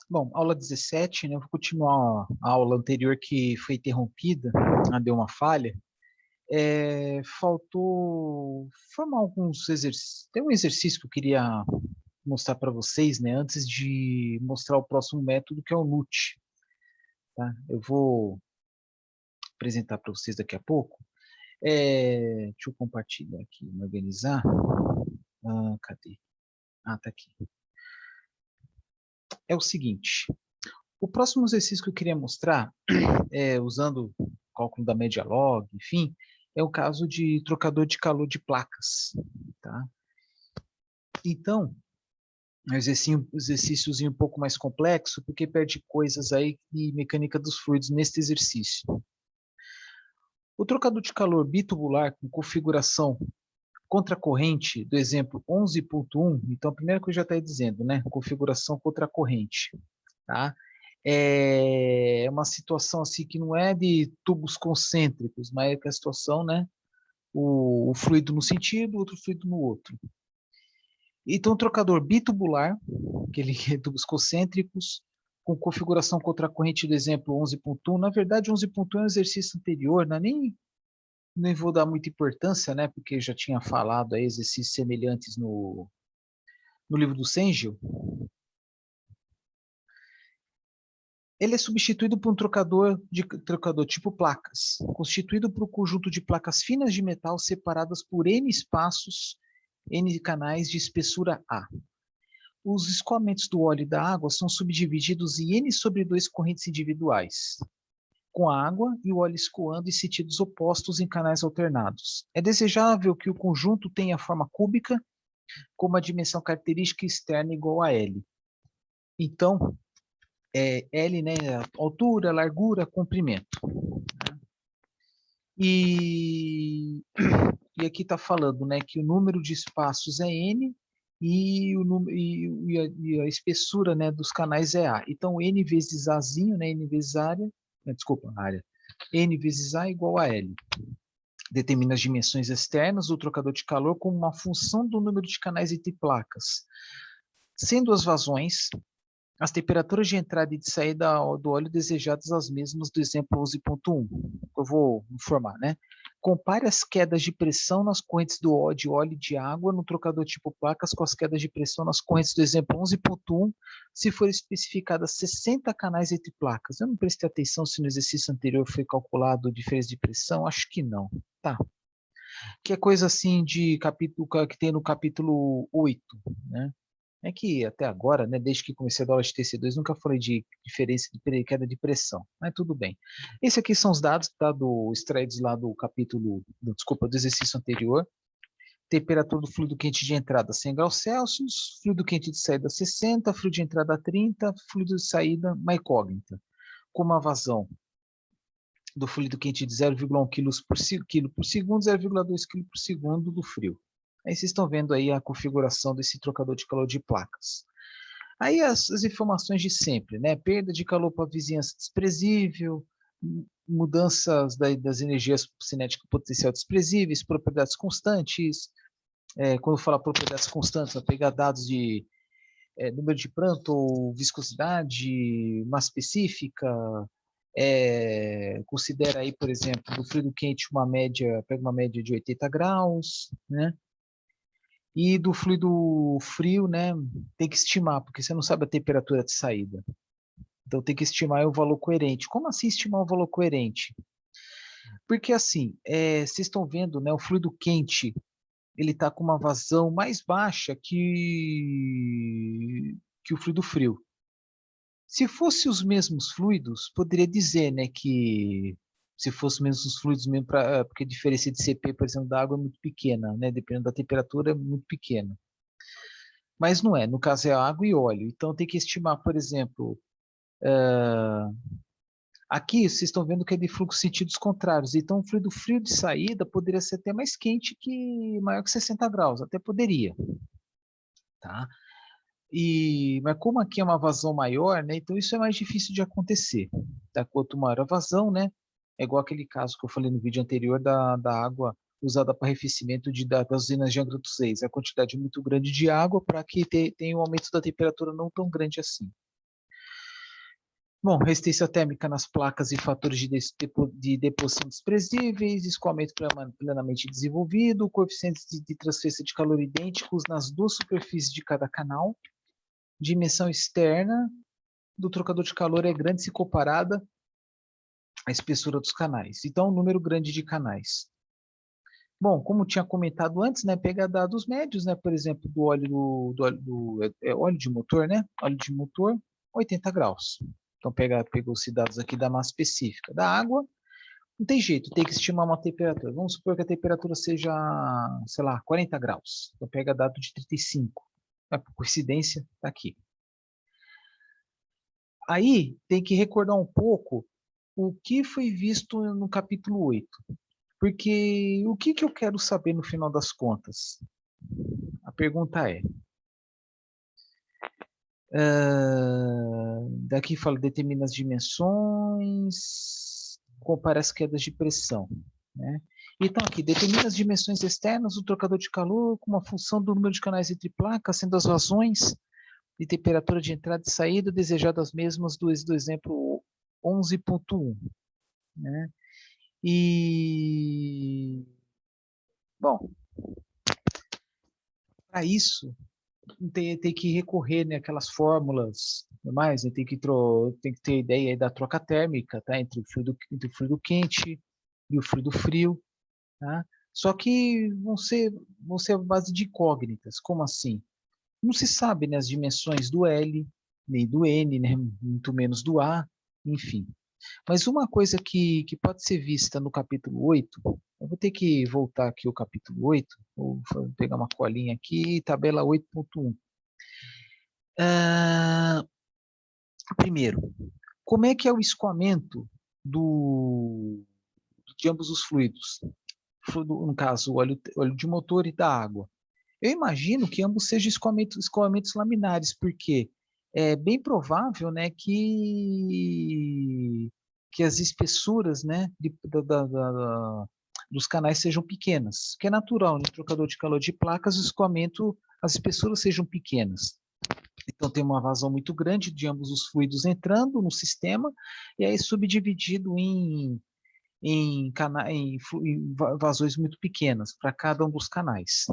Bom, aula 17, né? Eu vou continuar a aula anterior que foi interrompida, deu uma falha. Faltou formar alguns exercícios. Tem um exercício que eu queria mostrar para vocês, né? Antes de mostrar o próximo método, que é o NUT, tá? Eu vou apresentar para vocês daqui a pouco. Deixa eu compartilhar aqui, me organizar. Cadê? Tá aqui. É o seguinte. O próximo exercício que eu queria mostrar, usando o cálculo da média log, enfim, é o caso de trocador de calor de placas, tá? Então, é um exercíciozinho um pouco mais complexo, porque perde coisas aí de mecânica dos fluidos neste exercício. O trocador de calor bitubular com configuração contracorrente do exemplo 11.1, então a primeira coisa já está aí dizendo, né? Configuração contracorrente, tá? É uma situação assim que não é de tubos concêntricos, mas é que a situação, né? O fluido no sentido, outro fluido no outro. Então, o trocador bitubular, aquele tubos concêntricos, com configuração contracorrente do exemplo 11.1. Na verdade, 11.1 é um exercício anterior, não é nem vou dar muita importância, né? Porque já tinha falado aí exercícios semelhantes no livro do Sengel. Ele é substituído por um trocador tipo placas, constituído por um conjunto de placas finas de metal separadas por N espaços, N canais de espessura A. Os escoamentos do óleo e da água são subdivididos em N sobre 2 correntes individuais, com a água e o óleo escoando em sentidos opostos em canais alternados. É desejável que o conjunto tenha forma cúbica, com uma dimensão característica externa igual a L. Então, L, né, altura, largura, comprimento. E aqui está falando, né, que o número de espaços é N e, a espessura, né, dos canais é A. Então, N vezes Azinho, né, N vezes área, área, N vezes A igual a L. Determina as dimensões externas do trocador de calor como uma função do número de canais entre placas. Sendo as vazões, as temperaturas de entrada e de saída do óleo desejadas as mesmas do exemplo 11.1. Eu vou informar, né? Compare as quedas de pressão nas correntes de óleo e de água no trocador tipo placas com as quedas de pressão nas correntes do exemplo 11.1, se for especificadas 60 canais entre placas. Eu não prestei atenção se no exercício anterior foi calculado diferença de pressão, acho que não. Tá. Que é coisa assim de capítulo que tem no capítulo 8, né? É que até agora, né, desde que comecei a dar aula de TC2, nunca falei de diferença de queda de pressão, mas tudo bem. Esse aqui são os dados, tá, extraídos lá do capítulo, do exercício anterior. Temperatura do fluido quente de entrada 100 graus Celsius, fluido quente de saída 60, fluido de entrada 30, fluido de saída uma incógnita, com uma vazão do fluido quente de 0,1 kg por segundo, 0,2 kg por segundo do frio. Aí vocês estão vendo aí a configuração desse trocador de calor de placas. Aí as informações de sempre, né? Perda de calor para vizinhança desprezível, mudanças das energias cinéticas potencial desprezíveis, propriedades constantes. Quando fala propriedades constantes, vai pegar dados de número de Prandtl, viscosidade, massa específica. Considera aí, por exemplo, do fluido quente pega uma média de 80 graus, né? E do fluido frio, né, tem que estimar, porque você não sabe a temperatura de saída. Então tem que estimar o valor coerente. Como assim estimar o valor coerente? Porque assim, vocês estão vendo, né, o fluido quente, ele está com uma vazão mais baixa que o fluido frio. Se fosse os mesmos fluidos, poderia dizer, né, que se fosse os mesmos fluidos mesmo, porque a diferença de CP, por exemplo, da água é muito pequena, né, dependendo da temperatura, é muito pequena. Mas não é, no caso é água e óleo. Então tem que estimar, por exemplo, aqui vocês estão vendo que é de fluxo sentidos contrários. Então o fluido frio de saída poderia ser até mais quente que maior que 60 graus, até poderia, tá? Mas como aqui é uma vazão maior, né? Então isso é mais difícil de acontecer. Tá? Quanto maior a vazão, né? É igual aquele caso que eu falei no vídeo anterior da água usada para arrefecimento das usinas de Angra dos Reis. A quantidade muito grande de água para que tenha um aumento da temperatura não tão grande assim. Bom, resistência térmica nas placas e fatores de deposição desprezíveis, escoamento plenamente desenvolvido, coeficientes de transferência de calor idênticos nas duas superfícies de cada canal, dimensão externa do trocador de calor é grande se comparada à espessura dos canais. Então, um número grande de canais. Bom, como tinha comentado antes, né, pega dados médios, né, por exemplo, do óleo óleo de motor, né, óleo de motor, 80 graus. Então pegou-se dados aqui da massa específica da água. Não tem jeito, tem que estimar uma temperatura. Vamos supor que a temperatura seja, sei lá, 40 graus. Então pega dado de 35. Por coincidência, está aqui. Aí tem que recordar um pouco o que foi visto no capítulo 8. Porque o que eu quero saber no final das contas? A pergunta é, daqui fala, determina as dimensões, compara as quedas de pressão. Né? Então, aqui, determina as dimensões externas do trocador de calor com uma função do número de canais entre placas, sendo as razões de temperatura de entrada e saída desejadas mesmas do exemplo 11.1. Né? E, bom, para isso, tem que recorrer, né, aquelas fórmulas, mais, né, tem que ter ideia da troca térmica, tá, entre o fluido quente e o fluido frio, tá? Só que vão ser a base de incógnitas. Como assim? Não se sabe, né, as dimensões do L, nem do N, né, muito menos do A, enfim. Mas uma coisa que pode ser vista no capítulo 8, eu vou ter que voltar aqui ao capítulo 8, vou pegar uma colinha aqui, tabela 8.1. Primeiro, como é que é o escoamento de ambos os fluidos? No caso, o óleo de motor e da água. Eu imagino que ambos sejam escoamentos laminares, porque é bem provável, né, que as espessuras, né, dos canais sejam pequenas, que é natural, no trocador de calor de placas, o escoamento, as espessuras sejam pequenas. Então tem uma vazão muito grande de ambos os fluidos entrando no sistema, e aí subdividido em vazões muito pequenas para cada um dos canais.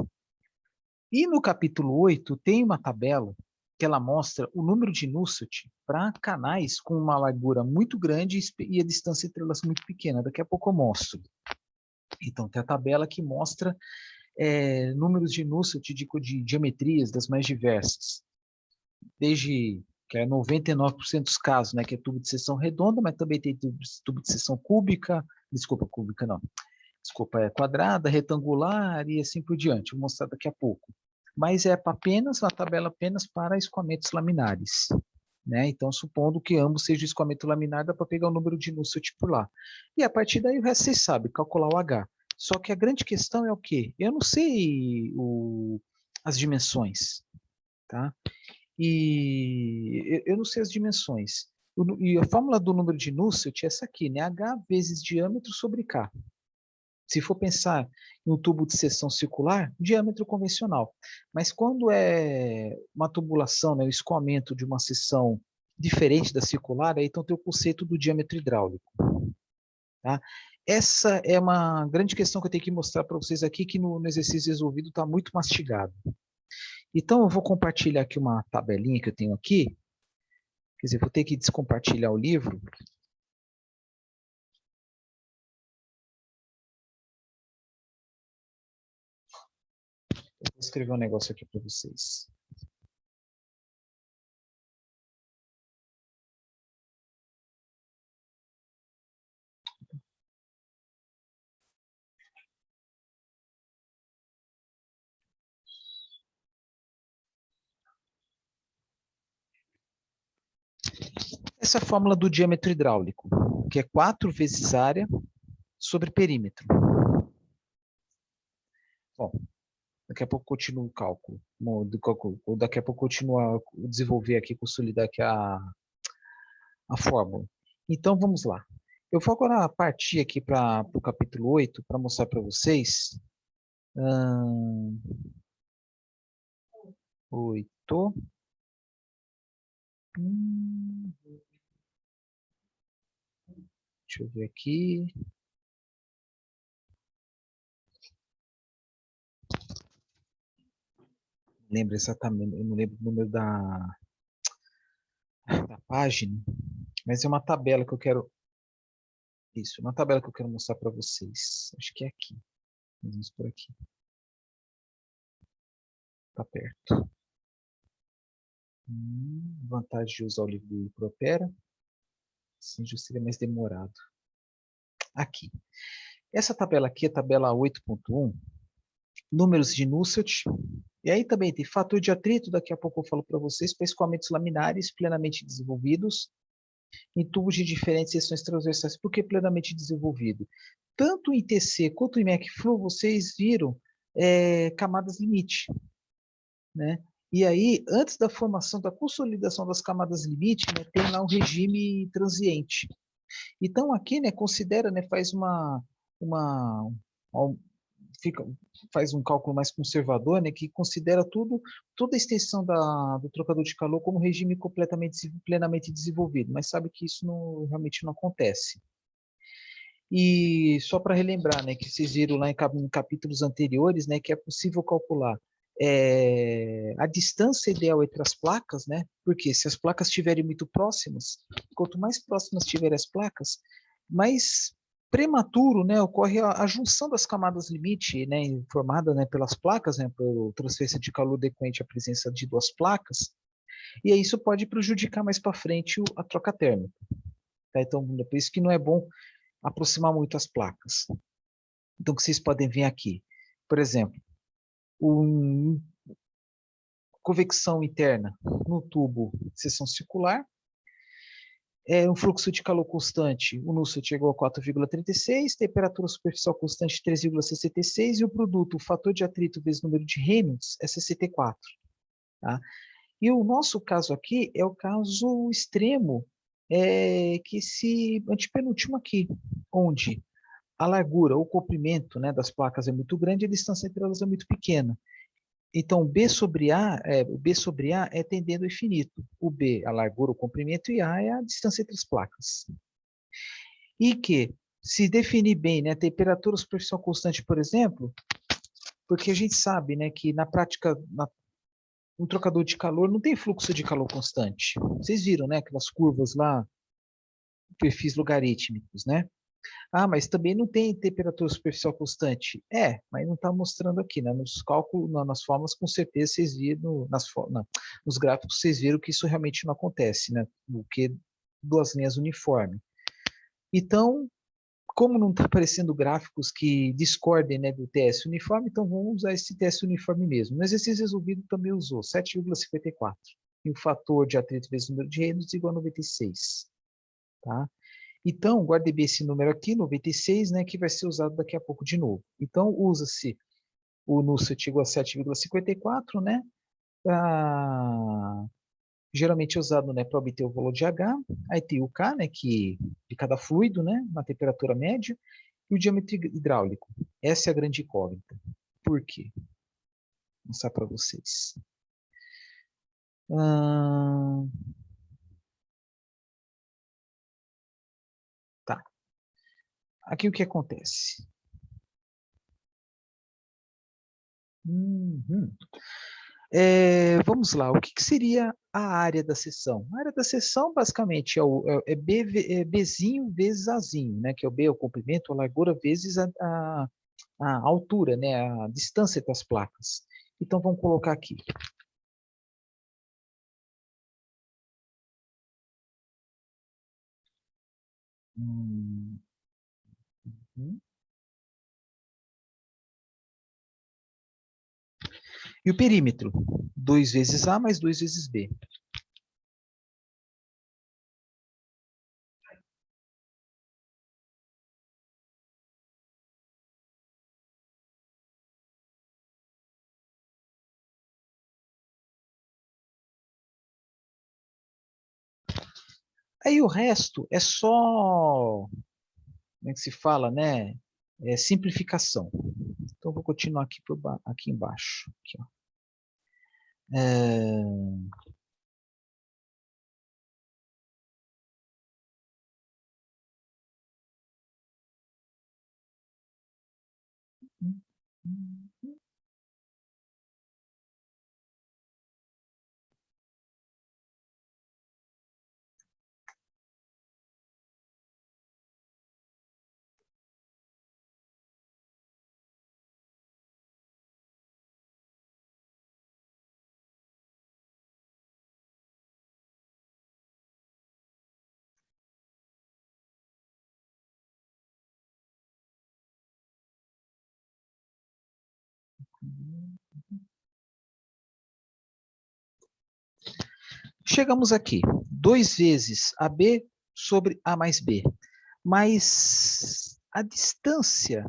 E no capítulo 8 tem uma tabela que ela mostra o número de Nusselt para canais com uma largura muito grande e a distância entre elas muito pequena. Daqui a pouco eu mostro. Então tem a tabela que mostra números de Nusselt de geometrias das mais diversas. Desde que é 99% dos casos, né, que é tubo de seção redonda, mas também tem tubo de seção cúbica, cúbica não, é quadrada, retangular e assim por diante. Vou mostrar daqui a pouco. Mas é apenas a tabela apenas para escoamentos laminares. Né? Então, supondo que ambos sejam escoamento laminar, dá para pegar o número de Nusselt por lá. E a partir daí o resto vocês sabem, calcular o H. Só que a grande questão é o quê? Eu não sei as dimensões. Tá? E eu não sei as dimensões. E a fórmula do número de Nusselt é essa aqui, né? H vezes diâmetro sobre K. Se for pensar em um tubo de seção circular, diâmetro convencional. Mas quando é uma tubulação, né, o escoamento de uma seção diferente da circular, aí então tem o conceito do diâmetro hidráulico. Tá? Essa é uma grande questão que eu tenho que mostrar para vocês aqui, que no exercício resolvido está muito mastigado. Então, eu vou compartilhar aqui uma tabelinha que eu tenho aqui. Quer dizer, vou ter que descompartilhar o livro. Eu vou escrever um negócio aqui para vocês. Essa é a fórmula do diâmetro hidráulico, que é 4 vezes área sobre perímetro. Bom, daqui a pouco continuo o cálculo. Ou daqui a pouco continuo a desenvolver aqui, consolidar aqui a fórmula. Então, vamos lá. Eu vou agora partir aqui para o capítulo 8, para mostrar para vocês. 8. Deixa eu ver aqui. Lembro exatamente, eu não lembro o número da página, mas é uma tabela que eu quero. Isso, uma tabela que eu quero mostrar para vocês. Acho que é aqui. Vamos por aqui. Está perto. Vantagem de usar o livro do Propera. Assim já seria mais demorado. Aqui. Essa tabela aqui é a tabela 8.1. Números de Nusselt. E aí também tem fator de atrito, daqui a pouco eu falo para vocês, para escoamentos laminares plenamente desenvolvidos em tubos de diferentes seções transversais. Por que plenamente desenvolvido? Tanto em TC quanto em MacFlu, vocês viram camadas limite, né? E aí, antes da formação, da consolidação das camadas limite, né, tem lá um regime transiente. Então, aqui, né, considera, né, uma, fica, faz um cálculo mais conservador, né, que considera toda a extensão do trocador de calor como regime completamente, plenamente desenvolvido, mas sabe que isso realmente não acontece. E só para relembrar, né, que vocês viram lá em capítulos anteriores, né, que é possível calcular a distância ideal entre as placas, né? Porque se as placas estiverem muito próximas, quanto mais próximas tiverem as placas, mais prematuro, né, ocorre a junção das camadas limite, né, formada, né, pelas placas, né, por transferência de calor decorrente à presença de duas placas, e aí isso pode prejudicar mais para frente a troca térmica. Tá? Então, por isso que não é bom aproximar muito as placas. Então, o que vocês podem ver aqui, por exemplo, convecção interna no tubo seção circular, um fluxo de calor constante, o Nusselt chegou a 4,36, temperatura superficial constante 3,66 e o produto, o fator de atrito vezes número de Reynolds é 64. Tá? E o nosso caso aqui é o caso extremo, que esse antepenúltimo aqui, onde a largura, o comprimento, né, das placas é muito grande e a distância entre elas é muito pequena. Então, o B sobre A é tendendo ao infinito. O B, a largura, o comprimento, e A é a distância entre as placas. E que, se definir bem, né, a temperatura superficial constante, por exemplo, porque a gente sabe, né, que na prática, um trocador de calor não tem fluxo de calor constante. Vocês viram, né, aquelas curvas lá, perfis logarítmicos, né? Ah, mas também não tem temperatura superficial constante. Mas não está mostrando aqui, né? Nos cálculos, nas formas, com certeza vocês viram, nos gráficos vocês viram que isso realmente não acontece, né? Do que duas linhas uniformes. Então, como não está aparecendo gráficos que discordem, né, do TS uniforme, então vamos usar esse TS uniforme mesmo. No exercício resolvido também usou 7,54. E o fator de atrito vezes o número de Reynolds igual a 96. Tá? Então, guarde bem esse número aqui, 96, né, que vai ser usado daqui a pouco de novo. Então, usa-se o Nusselt igual a 7,54, né, geralmente é usado, né, para obter o valor de H. Aí tem o K, né, de cada fluido, né, na temperatura média, e o diâmetro hidráulico. Essa é a grande incógnita. Por quê? Vou mostrar para vocês. Tá. Aqui o que acontece? Vamos lá, o que seria a área da seção? A área da seção, basicamente, Bzinho vezes Azinho, né? Que é o B, o comprimento, a largura, vezes a altura, né? A distância entre as placas. Então, vamos colocar aqui. Hum, hum. E o perímetro? 2 vezes A mais 2 vezes B. Aí o resto é só, como é que se fala, né? Simplificação. Então, eu vou continuar aqui embaixo. Aqui, ó. Chegamos aqui. 2 vezes AB sobre A mais B. Mas a distância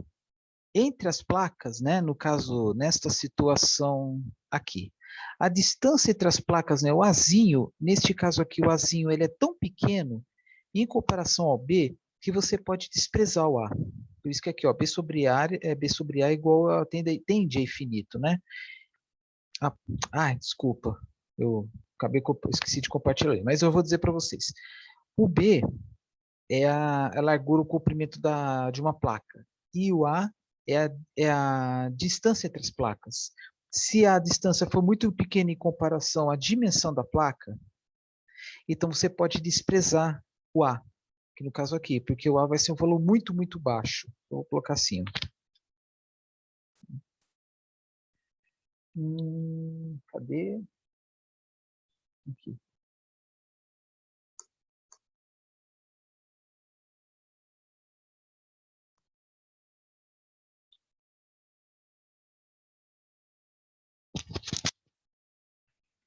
entre as placas, né, no caso, nesta situação aqui, a distância entre as placas, né, o Azinho, neste caso aqui, o Azinho, ele é tão pequeno, em comparação ao B, que você pode desprezar o A. Por isso que aqui, ó, B sobre A é igual a, tende a infinito, né? Desculpa, eu esqueci de compartilhar, mas eu vou dizer para vocês. O B é a largura, o comprimento de uma placa. E o A é a distância entre as placas. Se a distância for muito pequena em comparação à dimensão da placa, então você pode desprezar o A, que no caso aqui, porque o A vai ser um valor muito, muito baixo. Eu vou colocar assim. Cadê? Aqui.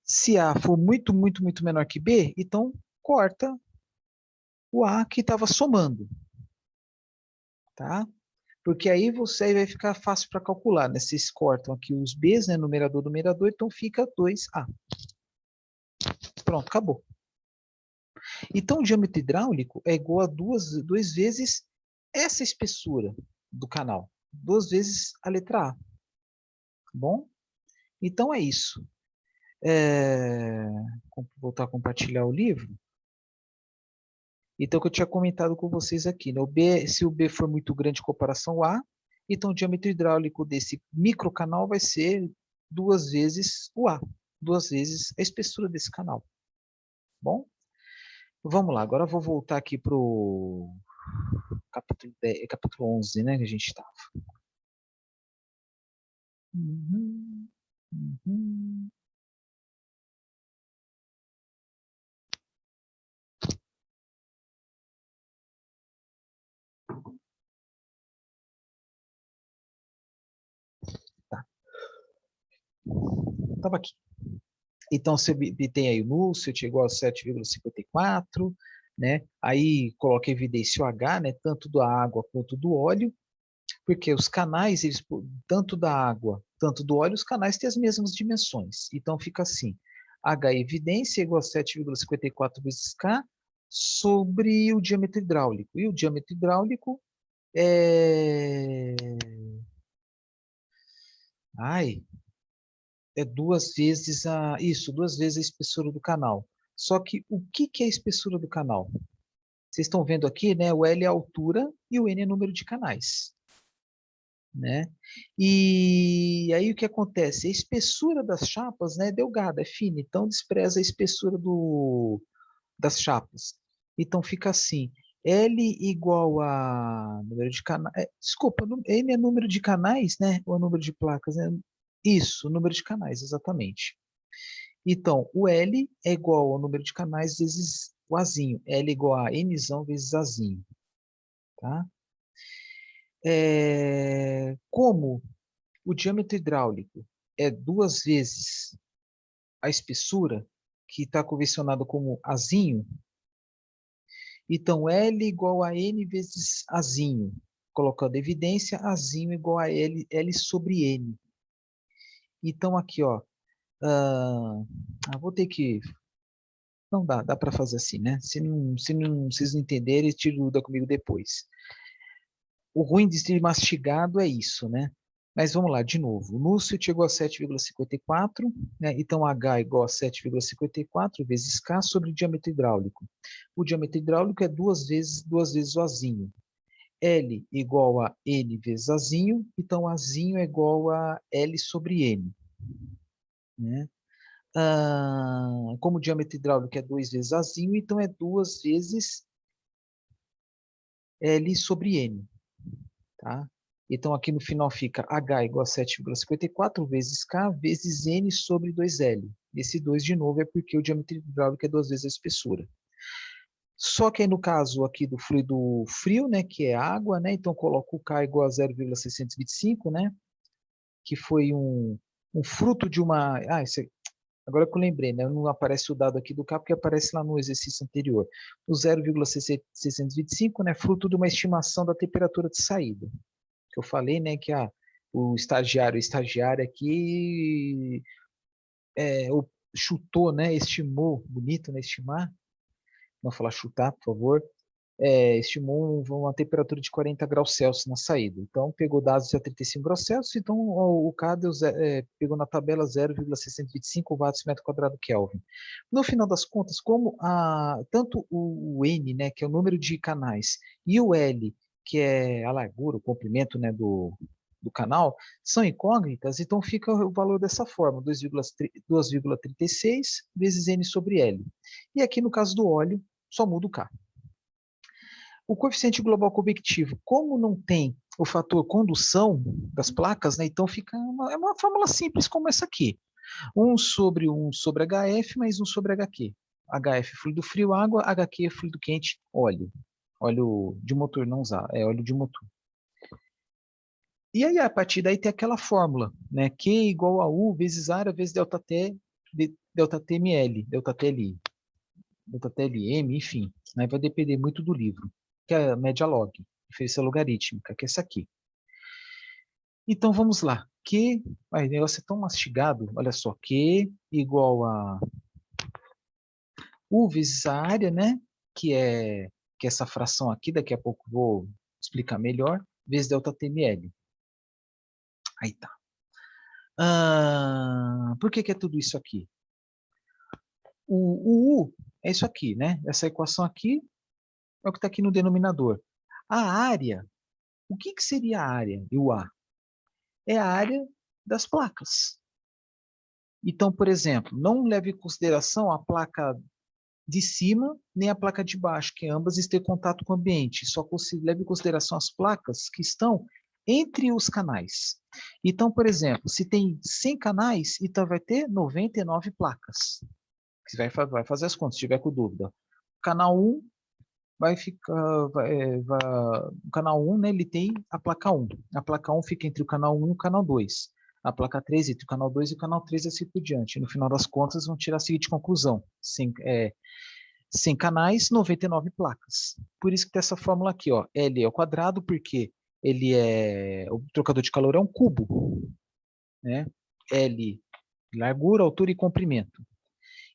Se A for muito, muito, muito menor que B, então corta o A que estava somando. Tá? Porque aí você vai ficar fácil para calcular, né? Vocês cortam aqui os Bs, né? Numerador, numerador, então fica 2A. Pronto, acabou. Então, o diâmetro hidráulico é igual a duas vezes essa espessura do canal. 2 vezes a letra A. Tá bom? Então, é isso. Vou voltar a compartilhar o livro. Então, o que eu tinha comentado com vocês aqui, né? Se o B for muito grande em comparação ao A, então o diâmetro hidráulico desse microcanal vai ser 2 vezes o A, 2 vezes a espessura desse canal. Bom? Vamos lá, agora eu vou voltar aqui para o capítulo 11, né, que a gente estava. Uhum, uhum. Tá, estava aqui. Então, você tem aí o Nusselt igual a 7,54, né? Aí coloca evidência o H, né? Tanto da água quanto do óleo, porque os canais, tanto da água, tanto do óleo, os canais têm as mesmas dimensões. Então, fica assim, H evidência igual a 7,54 vezes K sobre o diâmetro hidráulico. E o diâmetro hidráulico é... Ai, é 2 vezes Isso, 2 vezes a espessura do canal. Só que o que é a espessura do canal? Vocês estão vendo aqui, né? O L é a altura e o N é o número de canais, né? E aí o que acontece? A espessura das chapas, né, é delgada, é fina, então despreza a espessura das chapas. Então fica assim, L igual a número de canais, desculpa, N é número de canais, né, ou número de placas, né? Isso, número de canais, exatamente. Então, o L é igual ao número de canais vezes o Azinho, L igual a Nzão vezes Azinho, tá? Como o diâmetro hidráulico é 2 vezes a espessura, que está convencionado como Azinho, então L igual a N vezes Azinho. Colocando evidência, Azinho igual a L sobre N. Então aqui, ó, vou ter que... Não dá para fazer assim, né? Se vocês não entenderem, tira dúvida comigo depois. O ruim de ser mastigado é isso, né? Mas vamos lá, de novo. O Nusselt chegou a 7,54, né? Então H igual a 7,54 vezes K sobre o diâmetro hidráulico. O diâmetro hidráulico é duas vezes o Azinho. L igual a N vezes Azinho, então Azinho é igual a L sobre N. Né? Como o diâmetro hidráulico é 2 vezes Azinho, então é 2 vezes L sobre N. Tá? Então aqui no final fica H igual a 7,54 vezes K vezes N sobre 2L. Esse 2 de novo é porque o diâmetro hidráulico é 2 vezes a espessura. Só que aí no caso aqui do fluido frio, né, que é água, né, então coloco o K igual a 0,625, né, que foi um fruto de uma... agora que eu lembrei, né, não aparece o dado aqui do K, porque aparece lá no exercício anterior. O 0,625, né, fruto de uma estimação da temperatura de saída. Que eu falei, né, que o estagiário, estagiária aqui chutou, né, estimou, bonito, né, estimar, não falar chutar, por favor, estimou uma temperatura de 40 graus Celsius na saída. Então, pegou dados de 35 graus Celsius, então o K pegou na tabela 0,625 watts metro quadrado Kelvin. No final das contas, como tanto o N, né, que é o número de canais, e o L, que é a largura, o comprimento, né, do canal, são incógnitas, então fica o valor dessa forma, 2,36 vezes N sobre L. E aqui no caso do óleo, só muda o K. O coeficiente global convectivo, como não tem o fator condução das placas, né, então fica é uma fórmula simples como essa aqui. 1 sobre HF mais 1 sobre HQ. HF fluido frio, água, HQ fluido quente, óleo. Óleo de motor, não usar, é óleo de motor. E aí, a partir daí, tem aquela fórmula, né? Q igual a U vezes área vezes delta T, delta TML, delta TLI, delta TLM, enfim. Né? Vai depender muito do livro, que é a média log, diferença logarítmica, que é essa aqui. Então, vamos lá. Q, o negócio é tão mastigado, olha só, Q igual a U vezes a área, né? Que é essa fração aqui, daqui a pouco vou explicar melhor, vezes delta TML. Aí tá. Por que é tudo isso aqui? O U é isso aqui, né? Essa equação aqui é o que está aqui no denominador. A área, o que seria a área e o A? É a área das placas. Então, por exemplo, não leve em consideração a placa de cima nem a placa de baixo, que ambas estão em contato com o ambiente. Só leve em consideração as placas que estão entre os canais. Então, por exemplo, se tem 100 canais, então vai ter 99 placas. Você vai fazer as contas, se tiver com dúvida. Canal 1 vai ficar. O canal 1, né, ele tem a placa 1. A placa 1 fica entre o canal 1 e o canal 2. A placa 3 entre o canal 2 e o canal 3 e assim por diante. No final das contas, vão tirar a seguinte conclusão: 100 canais, 99 placas. Por isso que tem essa fórmula aqui, ó, L ao quadrado, porque o trocador de calor é um cubo, né? L, largura, altura e comprimento.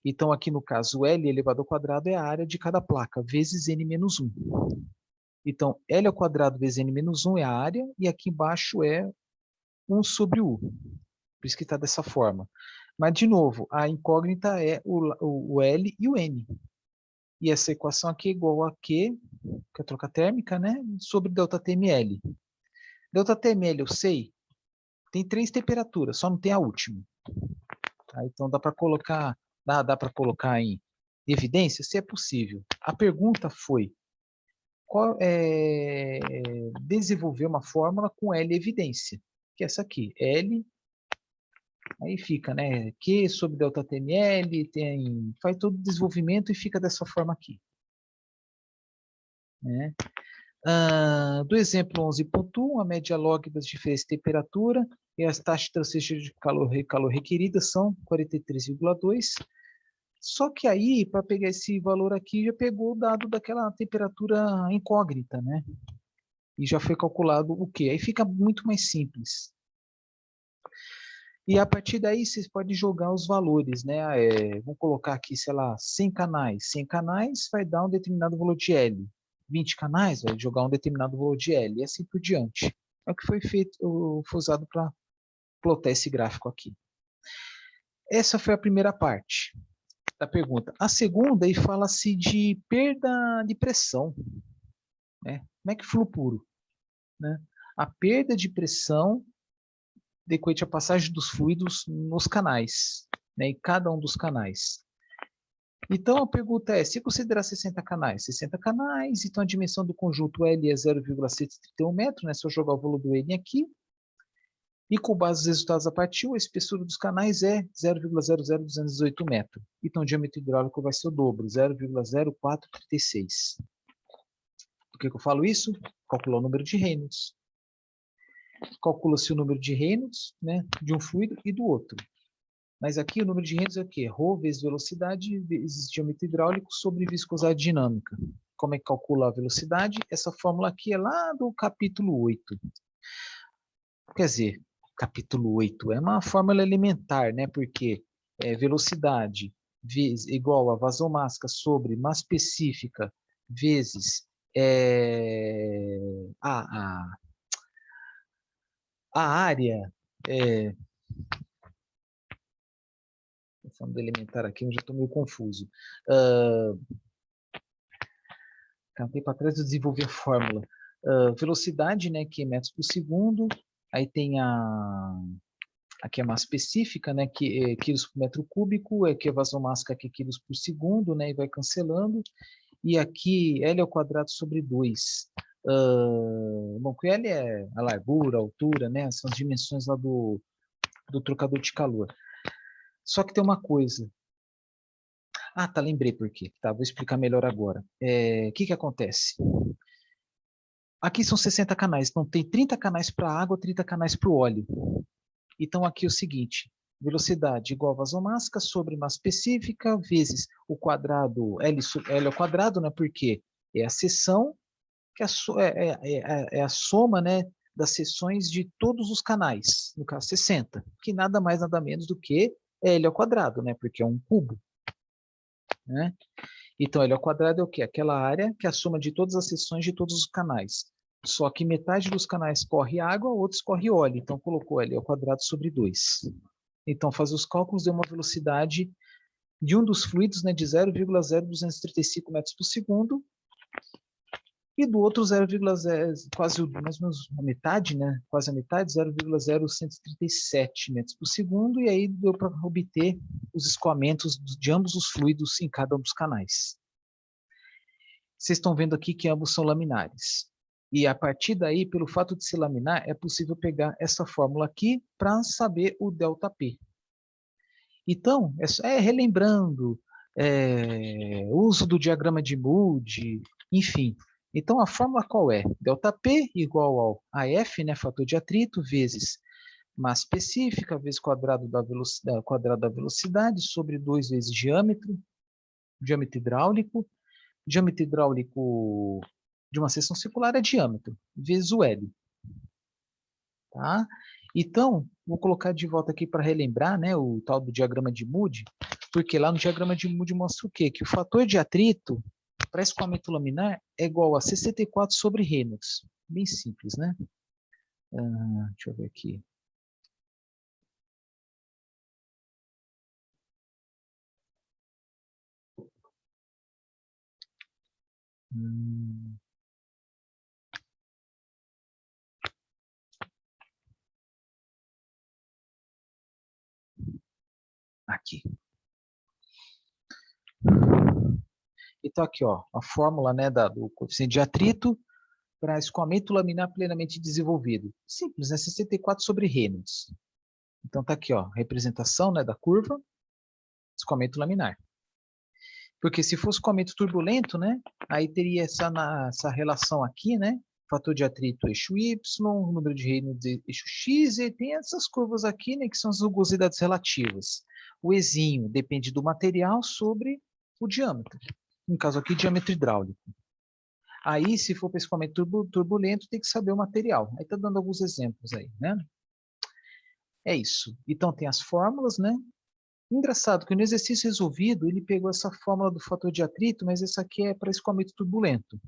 Então, aqui no caso, L elevado ao quadrado é a área de cada placa, vezes N menos 1. Então, L ao quadrado vezes N menos 1 é a área, e aqui embaixo é 1 sobre U. Por isso que está dessa forma. Mas, de novo, a incógnita é o L e o N. E essa equação aqui é igual a Q, que é a troca térmica, né? Sobre ΔTml. ΔTml, eu sei, tem 3 temperaturas, só não tem a última. Tá? Então, dá para colocar em evidência, se é possível. A pergunta foi, desenvolver uma fórmula com L evidência, que é essa aqui, L, aí fica, né, Q sobre ΔTml, faz todo o desenvolvimento e fica dessa forma aqui. Né? Do exemplo 11.1, a média log das diferenças de temperatura e as taxas de transferência de calor requeridas são 43,2. Só que aí, para pegar esse valor aqui, já pegou o dado daquela temperatura incógnita, né? E já foi calculado o quê? Aí fica muito mais simples. E a partir daí, vocês podem jogar os valores, né? Vamos colocar aqui, sei lá, 100 canais. 100 canais vai dar um determinado valor de L. 20 canais vai jogar um determinado valor de L, e assim por diante. É o que foi feito, foi usado para plotar esse gráfico aqui. Essa foi a primeira parte da pergunta. A segunda, aí fala-se de perda de pressão. Né? Como é que flui puro? né? A perda de pressão decorrente à passagem dos fluidos nos canais, né? Em cada um dos canais. Então, a pergunta é, se considerar 60 canais, então a dimensão do conjunto L é 0,131 metros, né? Se eu jogar o volume do N aqui, e com base nos resultados da parte 1, a espessura dos canais é 0,00218 metros. Então, o diâmetro hidráulico vai ser o dobro, 0,0436. Por que eu falo isso? Calcular o número de Reynolds. Calcula-se o número de Reynolds, né, de um fluido e do outro. Mas aqui o número de Reynolds é o quê? Rho vezes velocidade vezes diâmetro hidráulico sobre viscosidade dinâmica. Como é que calcula a velocidade? Essa fórmula aqui é lá do capítulo 8. Quer dizer, capítulo 8 é uma fórmula elementar, né? Porque velocidade igual a vasomássica sobre massa específica vezes a área. Pensando elementar aqui, eu já estou meio confuso. Cantei para trás e desenvolvi a fórmula. Velocidade, né, que é metros por segundo. Aí tem aqui a massa específica, né, que é quilos por metro cúbico, que a vasomássica que é quilos por segundo, né, e vai cancelando. E aqui L ao quadrado sobre 2. Bom, que L é a largura, a altura, né, são as dimensões lá do trocador de calor. Só que tem uma coisa. Ah, tá, lembrei por quê. Tá, vou explicar melhor agora. O que acontece? Aqui são 60 canais, então tem 30 canais para água, 30 canais para o óleo. Então aqui é o seguinte, velocidade igual a vasomássica sobre massa específica vezes o quadrado, L ao quadrado, né, porque é a seção, que é a soma, né, das seções de todos os canais, no caso 60, que nada mais nada menos do que L ao quadrado, né, porque é um cubo. Né? Então, L ao quadrado é o quê? Aquela área que é a soma de todas as seções de todos os canais. Só que metade dos canais corre água, outros corre óleo. Então, colocou L ao quadrado sobre 2. Então, fazer os cálculos deu uma velocidade de um dos fluidos, né, de 0,0235 metros por segundo, e do outro 0,0, quase mais ou menos a metade, né, quase a metade, 0,0137 metros por segundo, e aí deu para obter os escoamentos de ambos os fluidos em cada um dos canais. Vocês estão vendo aqui que ambos são laminares. E a partir daí, pelo fato de ser laminar, é possível pegar essa fórmula aqui para saber o ΔP. Então, relembrando, o uso do diagrama de Moody, enfim. Então, a fórmula qual é? ΔP igual ao AF, né, fator de atrito, vezes massa específica, vezes quadrado da velocidade, sobre 2 vezes diâmetro hidráulico. Diâmetro hidráulico de uma seção circular é diâmetro, vezes o L. Tá? Então, vou colocar de volta aqui para relembrar, né, o tal do diagrama de Moody, porque lá no diagrama de Moody mostra o quê? Que o fator de atrito para escoamento laminar é igual a 64 sobre Reynolds. Bem simples, né? Deixa eu ver aqui. Aqui. Então, aqui, ó, a fórmula, né, do coeficiente de atrito para escoamento laminar plenamente desenvolvido. Simples, né? 64 sobre Reynolds. Então, tá aqui, ó, a representação, né, da curva, escoamento laminar. Porque se fosse escoamento turbulento, né, aí teria essa relação aqui, né, fator de atrito eixo Y, número de Reynolds eixo X, e tem essas curvas aqui, né, que são as rugosidades relativas. O Ezinho depende do material sobre o diâmetro. No caso aqui, diâmetro hidráulico. Aí, se for para escoamento turbulento, tem que saber o material. Aí está dando alguns exemplos aí, né? É isso. Então, tem as fórmulas, né? Engraçado que no exercício resolvido, ele pegou essa fórmula do fator de atrito, mas essa aqui é para escoamento turbulento.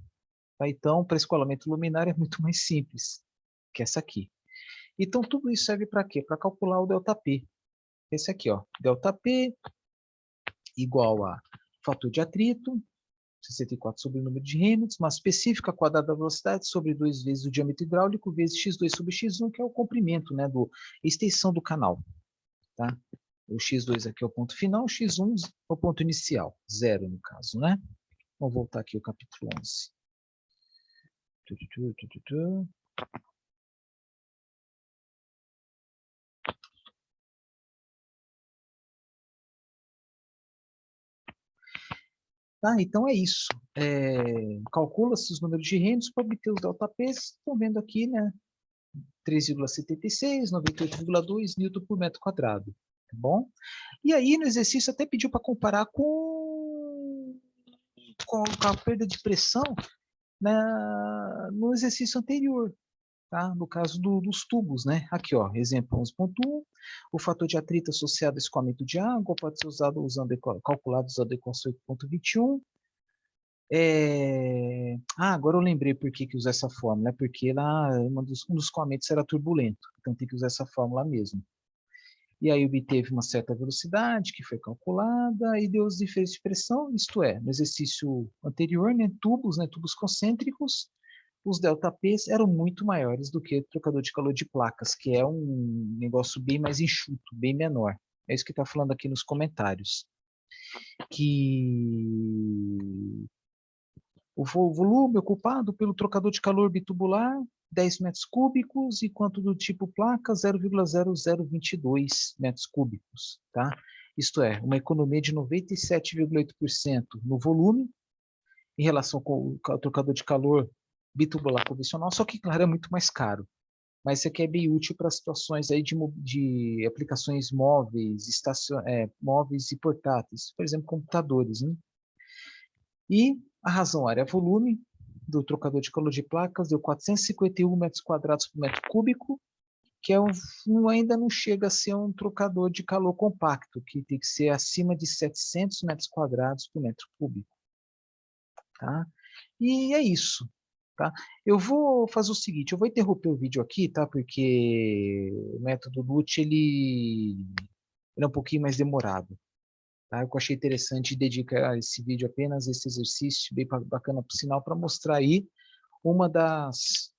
Tá? Então, para escoamento luminar é muito mais simples que essa aqui. Então, tudo isso serve para quê? Para calcular o ΔP. Esse aqui, ó. ΔP igual a fator de atrito 64 sobre o número de Reynolds, massa específica quadrada da velocidade sobre 2 vezes o diâmetro hidráulico vezes x2 sobre x1, que é o comprimento, né, a extensão do canal. Tá? O x2 aqui é o ponto final, o x1 é o ponto inicial, 0 no caso, né? Vamos voltar aqui ao capítulo 11. Tá, então é isso. Calcula-se os números de Reynolds para obter os ΔPs. Estão vendo aqui, né? 3,76, 98,2 Newton por metro quadrado. Tá bom? E aí, no exercício, até pediu para comparar com a perda de pressão no exercício anterior. Tá? No caso dos tubos, né? Aqui, ó, exemplo 11.1, o fator de atrito associado ao escoamento de água pode ser calculado usando a equação 8.21. Agora eu lembrei por que usa essa fórmula, né? Porque lá um dos escoamentos era turbulento, então tem que usar essa fórmula mesmo. E aí obteve uma certa velocidade que foi calculada e deu os diferenças de pressão, isto é, no exercício anterior, né, tubos concêntricos, os ΔPs eram muito maiores do que o trocador de calor de placas, que é um negócio bem mais enxuto, bem menor. É isso que está falando aqui nos comentários. Que o volume ocupado pelo trocador de calor bitubular, 10 metros cúbicos, e quanto do tipo placa, 0,0022 metros cúbicos. Tá? Isto é, uma economia de 97,8% no volume, em relação com o trocador de calor bitubular convencional, só que, claro, é muito mais caro. Mas isso aqui é bem útil para situações aí de aplicações móveis, móveis e portáteis, por exemplo, computadores. Né? E a razão área volume do trocador de calor de placas deu 451 metros quadrados por metro cúbico, que ainda não chega a ser um trocador de calor compacto, que tem que ser acima de 700 metros quadrados por metro cúbico. Tá? E é isso. Tá? Eu vou fazer o seguinte, eu vou interromper o vídeo aqui, tá? Porque o método LUT ele é um pouquinho mais demorado. Tá? Eu achei interessante dedicar esse vídeo apenas a esse exercício, bem bacana por sinal, para mostrar aí uma das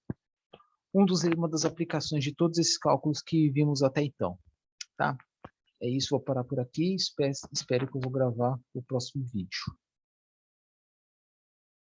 aplicações de todos esses cálculos que vimos até então. Tá? É isso, vou parar por aqui, espero que eu vou gravar o próximo vídeo.